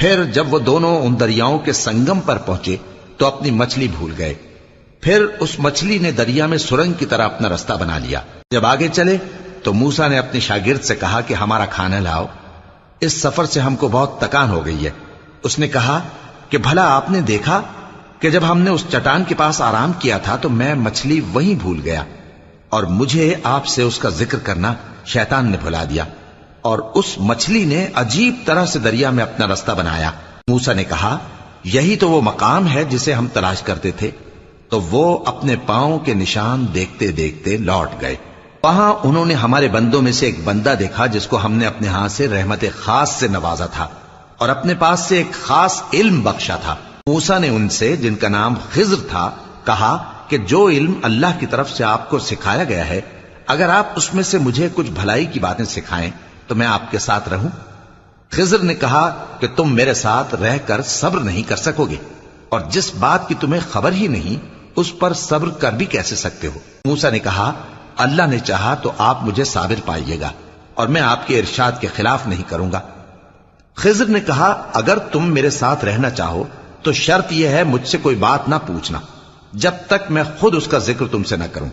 پھر جب وہ دونوں ان دریاؤں کے سنگم پر پہنچے تو اپنی مچھلی بھول گئے. پھر اس مچھلی نے دریا میں سرنگ کی طرح اپنا رستہ بنا لیا. جب آگے چلے تو موسیٰ نے اپنے شاگرد سے کہا کہ ہمارا کھانا لاؤ، اس سفر سے ہم کو بہت تکان ہو گئی ہے. اس نے کہا کہ بھلا آپ نے دیکھا کہ جب ہم نے اس چٹان کے پاس آرام کیا تھا تو میں مچھلی وہیں بھول گیا، اور مجھے آپ سے اس کا ذکر کرنا شیطان نے بھلا دیا، اور اس مچھلی نے عجیب طرح سے دریا میں اپنا رستہ بنایا. موسیٰ نے کہا یہی تو وہ مقام ہے جسے ہم تلاش کرتے تھے. تو وہ اپنے پاؤں کے نشان دیکھتے دیکھتے لوٹ گئے. وہاں انہوں نے ہمارے بندوں میں سے ایک بندہ دیکھا جس کو ہم نے اپنے ہاتھ سے رحمت خاص سے نوازا تھا اور اپنے پاس سے ایک خاص علم بخشا تھا. موسیٰ نے ان سے، جن کا نام خضر تھا، کہا کہ جو علم اللہ کی طرف سے آپ کو سکھایا گیا ہے، اگر آپ اس میں سے مجھے کچھ بھلائی کی باتیں سکھائیں تو میں آپ کے ساتھ رہوں. خضر نے کہا کہ تم میرے ساتھ رہ کر صبر نہیں کر سکو گے، اور جس بات کی تمہیں خبر ہی نہیں اس پر صبر کر بھی کیسے سکتے ہو؟ موسیٰ نے کہا اللہ نے چاہا تو آپ مجھے صابر پائیے گا، اور میں آپ کے ارشاد کے خلاف نہیں کروں گا. خضر نے کہا اگر تم میرے ساتھ رہنا چاہو تو شرط یہ ہے مجھ سے کوئی بات نہ پوچھنا جب تک میں خود اس کا ذکر تم سے نہ کروں.